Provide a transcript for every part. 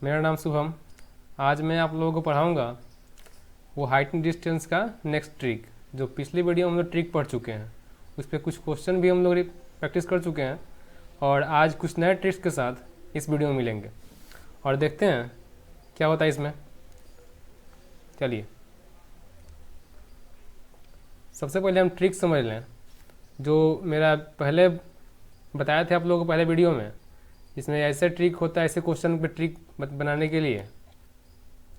मेरा नाम शुभम। आज मैं आप लोगों को पढ़ाऊंगा वो हाइट एंड डिस्टेंस का नेक्स्ट ट्रिक। जो पिछली वीडियो में हम लोग ट्रिक पढ़ चुके हैं, उस पर कुछ क्वेश्चन भी हम लोग प्रैक्टिस कर चुके हैं, और आज कुछ नए ट्रिक्स के साथ इस वीडियो में मिलेंगे और देखते हैं क्या होता है इसमें। चलिए, सबसे पहले हम ट्रिक समझ लें जो मेरा पहले बताया थे आप लोगों को पहले वीडियो में। इसमें ऐसे ट्रिक होता है, ऐसे क्वेश्चन पे ट्रिक बनाने के लिए।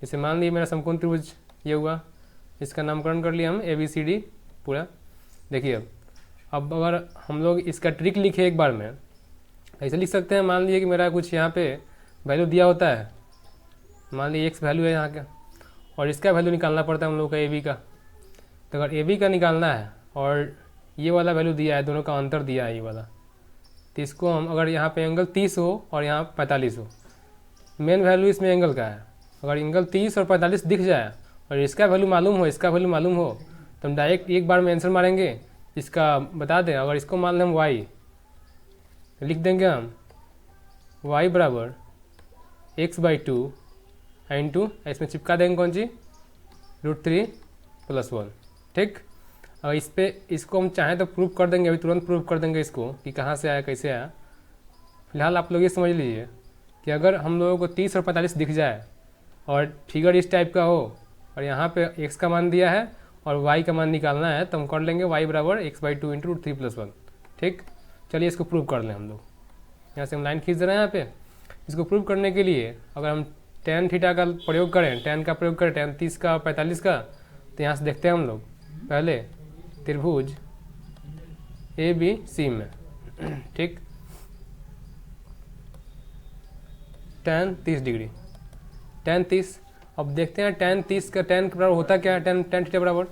जैसे मान लीजिए मेरा समकोण त्रिभुज ये हुआ, इसका नामकरण कर लिया हम ABCD पूरा। देखिए अब अगर हम लोग इसका ट्रिक लिखे एक बार में, ऐसे लिख सकते हैं। मान लीजिए कि मेरा कुछ यहाँ पे वैल्यू दिया होता है, मान लीजिए x वैल्यू है यहाँ का, और इसका वैल्यू निकालना पड़ता है हम लोग का AB का। तो अगर AB का निकालना है और ये वाला वैल्यू दिया है, दोनों का अंतर दिया है ये वाला, तो इसको हम अगर यहाँ पे एंगल 30 हो और यहाँ 45 हो, मेन वैल्यू इसमें एंगल का है। अगर एंगल 30 और 45 दिख जाए और इसका वैल्यू मालूम हो, इसका वैल्यू मालूम हो, तो हम डायरेक्ट एक बार में आंसर मारेंगे। इसका बता दें, अगर इसको मान लें हम y, लिख देंगे हम y बराबर x/2 इंटू, इसमें चिपका देंगे कौन सी √3 + 1। ठीक, और इस पे इसको हम चाहें तो प्रूव कर देंगे, अभी तुरंत प्रूव कर देंगे इसको कि कहाँ से आया कैसे आया। फिलहाल आप लोग ये समझ लीजिए कि अगर हम लोगों को 30 और 45 दिख जाए और फिगर इस टाइप का हो और यहाँ पे x का मान दिया है और y का मान निकालना है, तो हम कर लेंगे y बराबर x/2 इंटू √3 + 1। ठीक, चलिए इसको प्रूव कर लें हम लोग। यहाँ से हम लाइन खींच रहे हैं यहाँ पे। इसको प्रूव करने के लिए अगर हम tan थीटा का प्रयोग करें, tan का प्रयोग करें, tan 30 का 45 का, तो यहाँ से देखते हैं हम लोग पहले त्रिभुज ABC में। ठीक, tan 30 डिग्री, tan 30। अब देखते हैं tan 30 का tan के बराबर होता क्या है, tan थीटा बराबर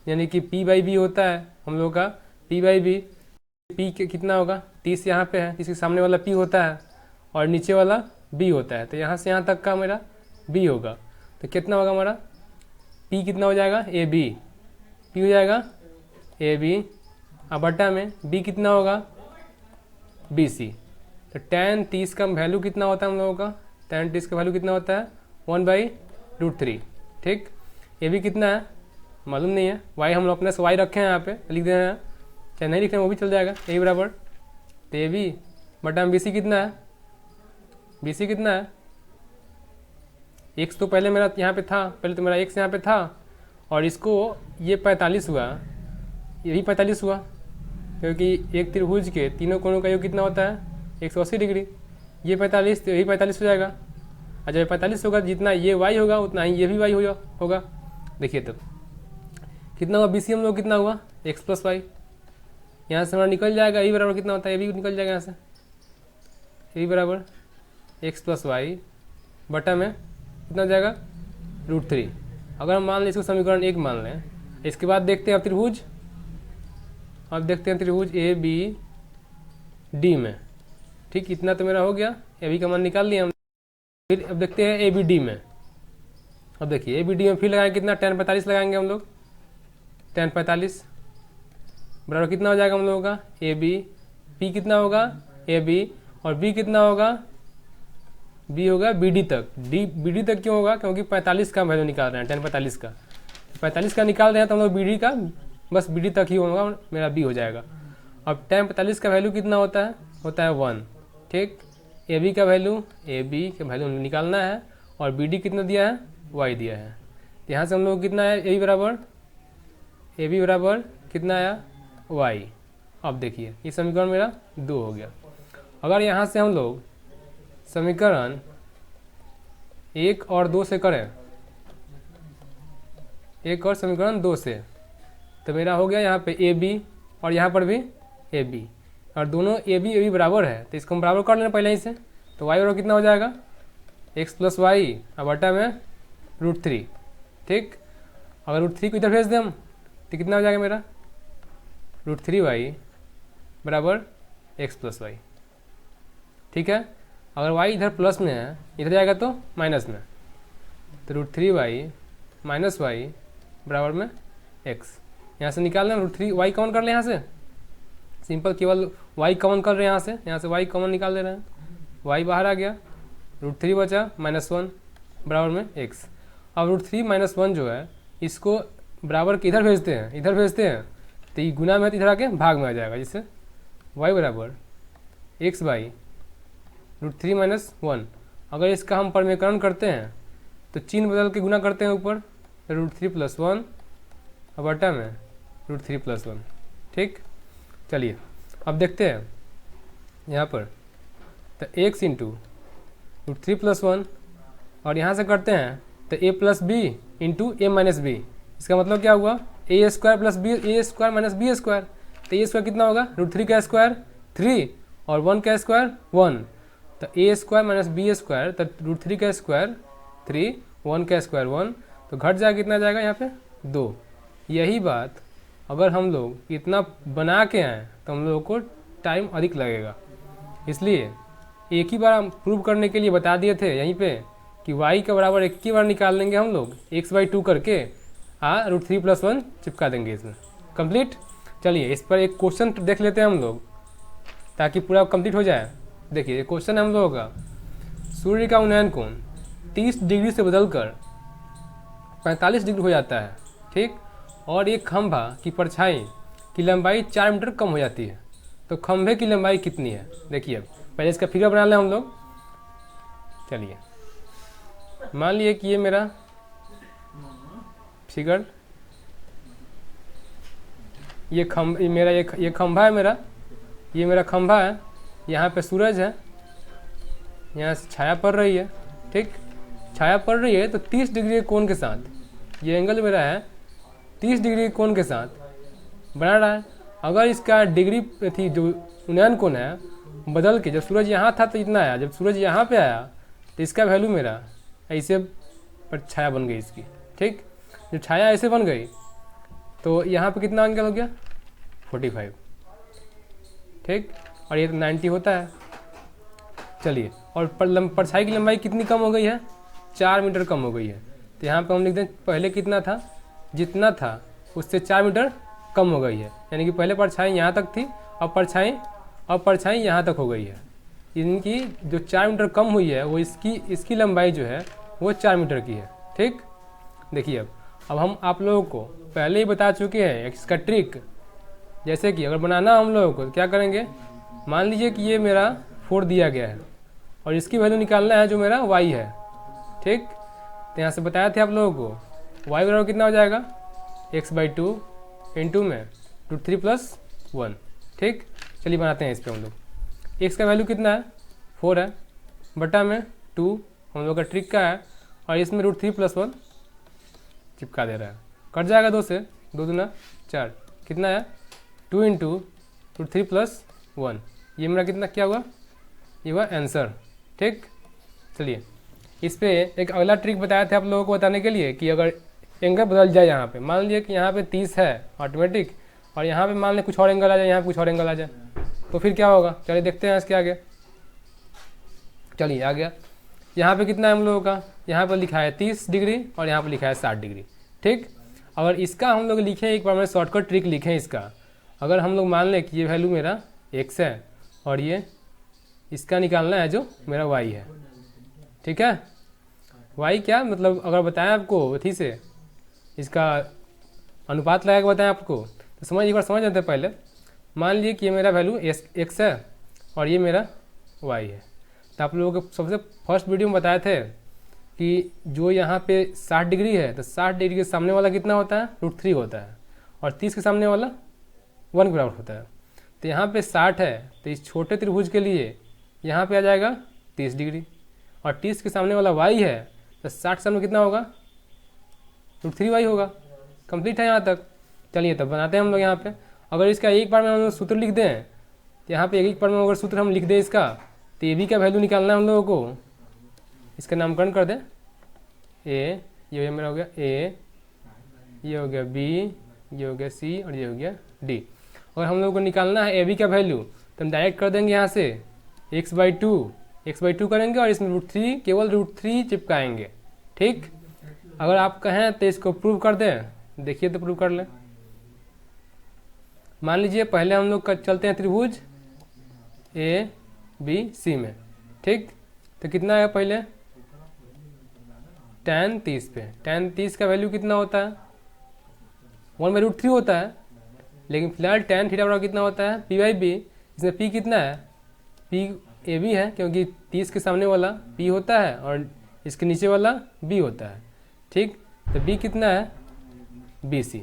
यानी कि P/B होता है हम लोग का। P/B, P के कितना होगा, 30 यहाँ पे है, इसके सामने वाला P होता है और नीचे वाला B होता है, तो यहाँ से यहाँ तक का मेरा B होगा। तो कितना होगा हमारा P, कितना हो जाएगा AB, P हो जाएगा AB, अब बटा में B कितना होगा BC। तो tan 30 का वैल्यू कितना होता है हम लोगों का, tan 30 का वैल्यू कितना होता है 1/√3। ठीक, AB कितना है मालूम नहीं है, y हम लोग अपने से y रखे हैं यहाँ पे, लिख दे रहे हैं, चाहे नहीं लिख रहे हैं वो भी चल जाएगा। AB बराबर, तो AB बटा में BC कितना है, BC कितना है, x तो पहले मेरा यहाँ पे था, पहले तो मेरा x यहाँ पे था, और इसको ये 45 हुआ, ये भी 45 हुआ, क्योंकि एक त्रिभुज के तीनों कोणों का योग कितना होता है 180 डिग्री। ये 45, तो यही 45 हो जाएगा। और जब 45 होगा, जितना ये y होगा उतना ही ये भी y होगा। देखिए तब कितना हुआ BC हम लोग, कितना हुआ x + y। यहाँ से हमारा निकल जाएगा a बराबर कितना होता है, a भी निकल जाएगा यहाँ से, a बराबर x + y बटा में कितना हो जाएगा √3। अगर हम मान लें इसको समीकरण 1 मान लें, इसके बाद देखते हैं अब त्रिभुज, अब देखते हैं त्रिभुज ABD में। ठीक, इतना तो मेरा हो गया, AB का मान निकाल लिया हम। फिर अब देखते हैं ABD में। अब देखिए ABD में फिर लगाएंगे कितना, tan 45 लगाएंगे हम लोग। tan 45 बराबर कितना हो जाएगा हम लोगों का AB, P कितना होगा AB, और B कितना होगा, B होगा BD तक। BD तक क्यों होगा, क्योंकि 45 का वैल्यू निकाल रहे हैं, tan 45 का 45 का निकाल रहे हैं, तो हम लोग BD का बस BD तक ही होगा, मेरा B हो जाएगा। अब tan 45 का वैल्यू कितना होता है 1। ठीक, AB का वैल्यू निकालना है, और BD कितना दिया है y दिया है। तो यहाँ से हम लोग कितना है AB बराबर कितना आया y। अब देखिए ये समीकरण मेरा 2 हो गया। अगर यहाँ से हम लोग समीकरण 1 और 2 से करें, 1 और समीकरण 2 से, तो मेरा हो गया यहाँ पे AB और यहाँ पर भी AB, और दोनों AB बराबर है, तो इसको हम बराबर कर लेना पहले ही से। तो y बराबर कितना हो जाएगा x + y और बटा में √3। ठीक, अगर √3 को इधर भेज दें हम, तो कितना हो जाएगा मेरा √3y बराबर x + y। ठीक है, अगर y इधर प्लस में है, इधर जाएगा तो माइनस में, तो √3y - y बराबर में x। यहाँ से निकाल लें √3, y कॉमन कर लें यहाँ से, सिंपल केवल y कॉमन कर रहे हैं यहाँ से y कॉमन निकाल दे रहे हैं, y बाहर आ गया, √3 बचा -1 बराबर में x। अब √3 - 1 जो है इसको बराबर के इधर भेजते हैं, इधर भेजते हैं तो ये गुना में तो इधर आके भाग में आ जाएगा, जिससे y बराबर x बाई √3 - 1। अगर इसका हम परमीकरण करते हैं तो चिन्ह बदल के गुना करते हैं ऊपर, √3 + 1 और बटा में √3 + 1। ठीक, चलिए अब देखते हैं यहाँ पर, तो x इंटू √3 + 1 और यहाँ से करते हैं तो a + b into a - b। इसका मतलब क्या हुआ, a² + b, a² - b²। तो a² कितना होगा, √3 का स्क्वायर 3 और 1 का स्क्वायर 1। तो a² - b², तो √3 का स्क्वायर 3, 1 का स्क्वायर 1, तो घट जाएगा, कितना जाएगा यहाँ पे 2। यही बात अगर हम लोग इतना बना के आए तो हम लोगों को टाइम अधिक लगेगा, इसलिए एक ही बार हम प्रूव करने के लिए बता दिए थे यहीं पे कि y का बराबर एक ही बार निकाल लेंगे हम लोग, x/2 करके √3 + 1 चिपका देंगे इसमें, कंप्लीट। चलिए इस पर एक क्वेश्चन देख लेते हैं हम लोग ताकि पूरा कंप्लीट हो जाए। देखिए क्वेश्चन है हम लोगों का, सूर्य का उन्नयन कोण 30 डिग्री से बदलकर 45 डिग्री हो जाता है, ठीक, और एक खंभा की परछाई की लंबाई 4 मीटर कम हो जाती है, तो खंभे की लंबाई कितनी है। देखिए अब पहले इसका फिगर बना लें हम लोग। चलिए मान लिए कि ये मेरा फिगर, ये खंभा है मेरा, ये मेरा खंभा है, यहाँ पे सूरज है, यहाँ से छाया पड़ रही है, ठीक, छाया पड़ रही है तो 30 डिग्री कोण के साथ ये एंगल मेरा है 30 डिग्री कोण के साथ बना रहा है। अगर इसका डिग्री थी जो उन्नयन कोण है बदल के, जब सूरज यहाँ था तो इतना आया, जब सूरज यहाँ पे आया तो इसका वैल्यू मेरा ऐसे पर छाया बन गई इसकी, ठीक, जब छाया ऐसे बन गई तो यहाँ पे कितना एंगल हो गया 45, ठीक, और ये 90 होता है। चलिए और परछाई की लंबाई कितनी कम हो गई है, 4 मीटर कम हो गई है, तो यहाँ पे हम लिख दें पहले कितना था, जितना था उससे 4 मीटर कम हो गई है, यानी कि पहले परछाई यहाँ तक थी, अब परछाई यहाँ तक हो गई है। इनकी जो 4 मीटर कम हुई है वो इसकी लंबाई जो है वो 4 मीटर की है, ठीक। देखिए अब हम आप लोगों को पहले ही बता चुके हैं इसका ट्रिक, जैसे कि अगर बनाना हम लोगों को क्या करेंगे, मान लीजिए कि ये मेरा 4 दिया गया है और इसकी वैल्यू निकालना है जो मेरा y है, ठीक, तो यहाँ से बताया थे आप लोगों को y बराबर कितना हो जाएगा x/2 इंटू में √3 + 1, ठीक। चलिए बनाते हैं इस पर हम लोग, x का वैल्यू कितना है 4 है, बटा में 2 हम लोग का ट्रिक का है, और इसमें √3 + 1 चिपका दे रहा है, कट जाएगा 2 से, 2 दूना 4, कितना है 2 इंटू √3 + 1, ये मेरा कितना क्या हुआ, ये हुआ आंसर, ठीक। चलिए इस पे एक अगला ट्रिक बताया था आप लोगों को बताने के लिए कि अगर एंगल बदल जाए, यहाँ पे मान लीजिए कि यहाँ पे 30 है ऑटोमेटिक और यहाँ पे मान लें कुछ और एंगल आ जाए, यहाँ पे कुछ और एंगल आ जाए, तो फिर क्या होगा। चलिए देखते हैं इसके आगे। चलिए आ गया, यहाँ पे कितना है हम लोगों का, यहाँ पर लिखा है 30 डिग्री और यहाँ पर लिखा है 60 डिग्री, ठीक। अगर इसका हम लोग लिखें, एक बार मैं शॉर्टकट ट्रिक लिखें इसका, अगर हम लोग मान लें कि ये वैल्यू मेरा x है और ये इसका निकालना है जो मेरा y है, ठीक है। y क्या मतलब, अगर बताएं आपको अथी से इसका अनुपात लगा के बताएं आपको तो एक बार समझ जाते हैं। पहले मान लीजिए कि ये मेरा वैल्यू x है और ये मेरा y है, तो आप लोगों को सबसे फर्स्ट वीडियो में बताए थे कि जो यहाँ पे 60 डिग्री है तो 60 डिग्री के सामने वाला कितना होता है √3 होता है, और 30 के सामने वाला 1 के बराबर होता है। तो यहाँ पे 60 है तो इस छोटे त्रिभुज के लिए यहाँ पे आ जाएगा 30 डिग्री, और 30 के सामने वाला y है तो 60 के सामने कितना होगा √3y होगा। कंप्लीट है यहाँ तक। चलिए तब बनाते हैं हम लोग यहाँ पे। अगर इसका एक बार में हम लोग सूत्र लिख दें, तो यहाँ पे एक बार में अगर सूत्र हम लिख दें इसका, तो ये भी का वैल्यू निकालना है हम लोगों को, इसका नामकरण कर दें a, ये मेरा हो गया a, ये हो गया b, ये हो गया c और ये हो गया d। अगर हम लोगों को निकालना है a b का वैल्यू तो हम डायरेक्ट कर देंगे यहाँ से x/2 करेंगे और इसमें √3 केवल √3 चिपकाएंगे, ठीक। अगर आप कहें तो इसको प्रूव कर दें, देखिए तो प्रूव कर लें। मान लीजिए पहले हम लोग चलते हैं त्रिभुज a b c में, ठीक। तो कितना है पहले tan 30 पे, tan 30 का वैल्यू कितना होता है 1/√3 होता है, लेकिन फिलहाल tan थीटा बराबर कितना होता है p/b। इसमें p कितना है, p a b है क्योंकि 30 के सामने वाला p होता है और इसके नीचे वाला b होता है। ठीक, तो b कितना है bc।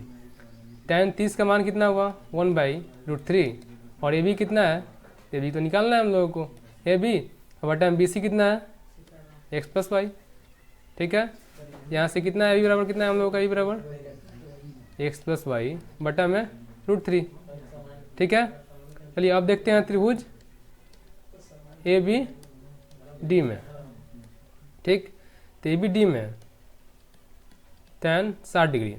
tan 30 का मान कितना हुआ 1/√3 और ab कितना है, ab तो निकालना है हम लोगों को, ab बटा में bc कितना है x + y। ठीक है, यहाँ से कितना है ab बराबर कितना है हम लोगों का, ab बराबर x + y बटा में √3। ठीक है, चलिए अब देखते हैं त्रिभुज ए बी डी में। ठीक, तो ए बी डी में tan 60 डिग्री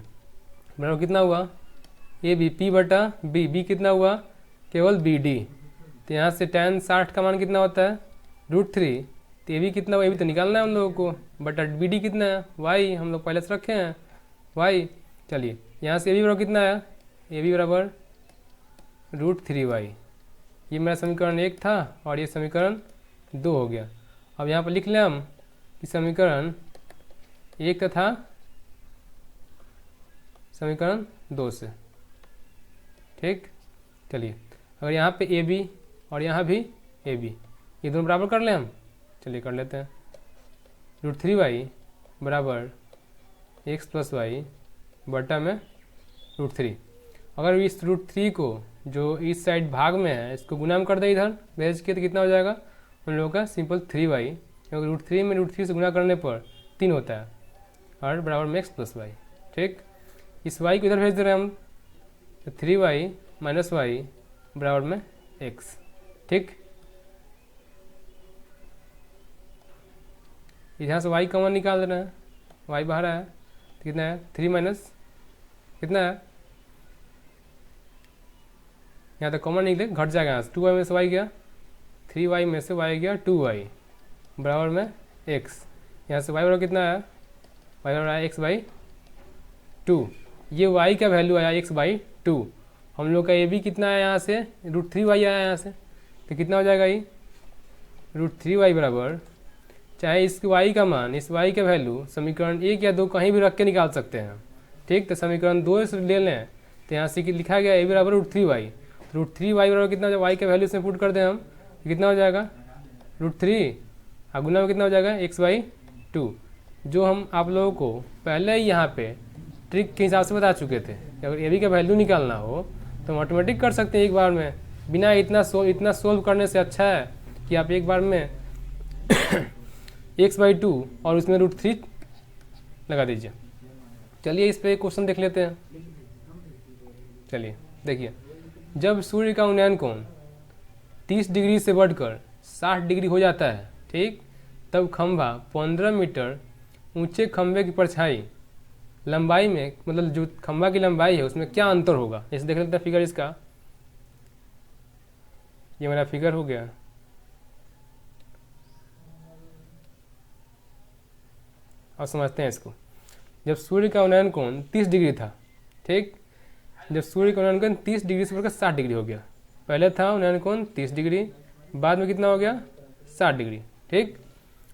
बराबर कितना हुआ ए बी पी बटा बी, बी कितना हुआ केवल बी डी। तो यहाँ से tan 60 का मान कितना होता है √3, तो ए बी कितना हुआ, ए बी तो निकालना है हम लोगों को, बटा बी डी कितना है वाई, हम लोग पहले से रखे हैं वाई। चलिए यहाँ से ए बी बराबर कितना है, ए बी बराबर √3y। ये मेरा समीकरण 1 था और ये समीकरण 2 हो गया। अब यहाँ पर लिख लें हम कि समीकरण 1 तथा समीकरण 2 से। ठीक, चलिए अगर यहाँ पे ए बी और यहाँ भी ए बी, ये दोनों बराबर कर लें हम, चलिए कर लेते हैं। √3y बराबर x + y बटा में √3। अगर इस √3 को जो इस साइड भाग में है इसको गुना में कर दे इधर भेज के, तो कितना हो जाएगा हम लोगों का सिंपल 3y, क्योंकि √3 में √3 से गुना करने पर 3 होता है और बराबर में x + y। ठीक, इस y को इधर भेज दे रहे हैं हम, तो 3y - y बराबर में x। ठीक, यहाँ से y कॉमन निकाल देना है, y बाहर आया तो कितना है 3 माइनस कितना है, यहाँ तक कॉमन निकले घट जाएगा, यहाँ से 2y में से y गया, 3y में से y गया 2y बराबर में x। यहाँ से y बराबर कितना आया, y बराबर आया x/2। ये y का वैल्यू आया x/2। हम लोग का ए बी कितना आया यहाँ से √3y आया यहाँ से, तो कितना हो जाएगा ये √3y बराबर, चाहे इस y का मान, इस y का वैल्यू समीकरण 1 या 2 कहीं भी रख के निकाल सकते हैं। ठीक, तो समीकरण 2 से ले लें तो यहाँ से लिखा गया ए बराबर √3y, √3y बराबर कितना हो जाएगा, y का वैल्यू इसमें पुट कर दें हम, कितना हो जाएगा √3 और गुना में कितना हो जाएगा x/2, जो हम आप लोगों को पहले ही यहाँ पे ट्रिक के हिसाब से बता चुके थे कि अगर ए बी का वैल्यू निकालना हो तो हम ऑटोमेटिक कर सकते हैं एक बार में, बिना इतना सोल्व करने से अच्छा है कि आप एक बार में x/2 और उसमें √3 लगा दीजिए। चलिए इस पर एक क्वेश्चन देख लेते हैं। चलिए देखिए, जब सूर्य का उन्नयन कोण 30 डिग्री से बढ़कर 60 डिग्री हो जाता है, ठीक, तब खंभा 15 मीटर ऊंचे खंभे की परछाई लंबाई में, मतलब जो खंभा की लंबाई है उसमें क्या अंतर होगा। जैसे देख लेते हैं फिगर इसका, ये मेरा फिगर हो गया। अब समझते हैं इसको। जब सूर्य का उन्नयन कोण 30 डिग्री था, ठीक, जब सूर्य का उन्नयन कोण 30 डिग्री से बढ़कर 60 डिग्री हो गया, पहले था उन्नयन कोण 30 डिग्री, बाद में कितना हो गया 60 डिग्री, ठीक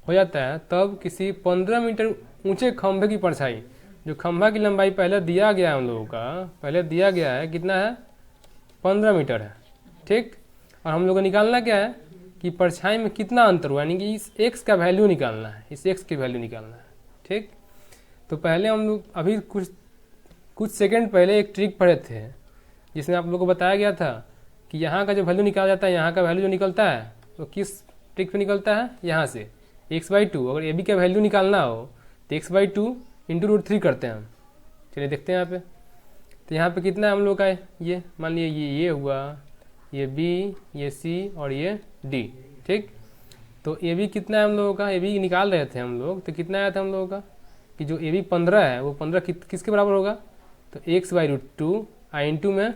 हो जाता है, तब किसी 15 मीटर ऊंचे खंभे की परछाई, जो खंभा की लंबाई पहले दिया गया है हम लोगों का, पहले दिया गया है कितना है 15 मीटर है, ठीक, और हम लोग को निकालना क्या है कि परछाई में कितना अंतर हुआ, यानी कि इस x का वैल्यू निकालना है, इस x की वैल्यू निकालना है, ठीक। तो पहले हम लोग अभी कुछ सेकंड पहले एक ट्रिक पढ़े थे जिसमें आप लोगों को बताया गया था कि यहाँ का जो वैल्यू निकाला जाता है, यहाँ का वैल्यू जो निकलता है वो किस ट्रिक पे निकलता है, यहाँ से x/2। अगर ए बी का वैल्यू निकालना हो तो x/2 × √3 करते हैं हम। चलिए देखते हैं यहाँ पे, तो यहाँ पे कितना है हम लोग का, ये मान लीजिए ये हुआ, ये b, ये c और ये d, ठीक। तो ए बी कितना है हम लोगों का, ए बी निकाल रहे थे हम लोग, तो कितना आया था हम लोगों का कि जो ए बी 15 है वो 15 किसके बराबर होगा, तो x/√2 इंटू में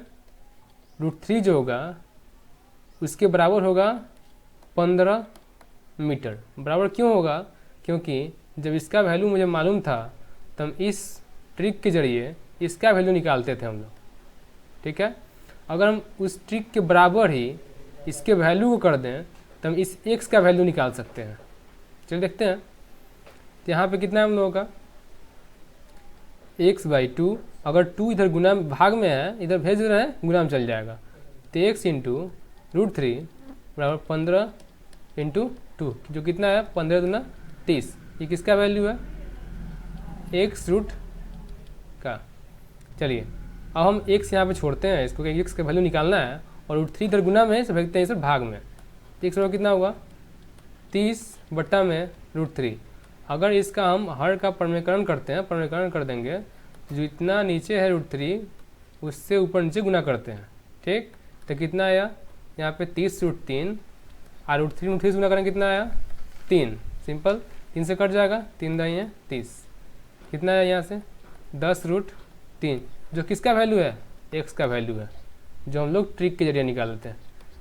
√3 जो होगा उसके बराबर होगा 15 मीटर। बराबर क्यों होगा, क्योंकि जब इसका वैल्यू मुझे मालूम था तब इस ट्रिक के जरिए इसका वैल्यू निकालते थे हम लोग, ठीक है। अगर हम उस ट्रिक के बराबर ही इसके वैल्यू को कर दें तो हम इस x का वैल्यू निकाल सकते हैं, चलिए देखते हैं। तो यहाँ पे कितना है हम लोगों का x/2, अगर 2 इधर गुना भाग में है, इधर भेज रहे हैं, गुना में चल जाएगा। तो x इंटू √3 बराबर 15 इंटू 2, जो कितना है 15 दूना 30। ये किसका वैल्यू है? x रूट का। चलिए अब हम x यहाँ पे छोड़ते हैं इसको, क्योंकि x का वैल्यू निकालना है, और √3 इधर गुना में है, इसे भेजते हैं इसे भाग में। तो x बराबर कितना होगा 30 बट्टा में √3। अगर इसका हम हर का परमीकरण करते हैं, परमीकरण कर देंगे, जो इतना नीचे है √3 उससे ऊपर नीचे गुना करते हैं, ठीक। तो कितना आया यहाँ पे 30√3, और √3 से गुना करेंगे कितना आया 3, सिंपल 3 से कट जाएगा, 3 दाई है 30। कितना है यहाँ से 10√3, जो किसका वैल्यू है x का वैल्यू है, जो हम लोग ट्रिक के जरिए निकाल लेते हैं।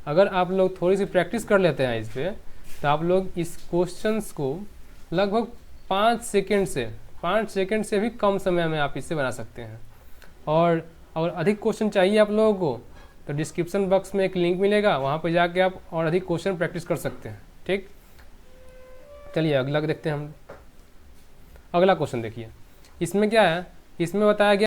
अगर आप लोग थोड़ी सी प्रैक्टिस कर लेते हैं इस पर, तो आप लोग इस क्वेश्चंस को लगभग 5 सेकंड से भी कम समय में आप इससे बना सकते हैं। और अगर अधिक क्वेश्चन चाहिए आप लोगों को, तो डिस्क्रिप्शन बॉक्स में एक लिंक मिलेगा, वहाँ पर जाके आप और अधिक क्वेश्चन प्रैक्टिस कर सकते हैं, ठीक। चलिए अगला देखते हैं हम। अगला क्वेश्चन देखिए, इसमें क्या है, इसमें बताया गया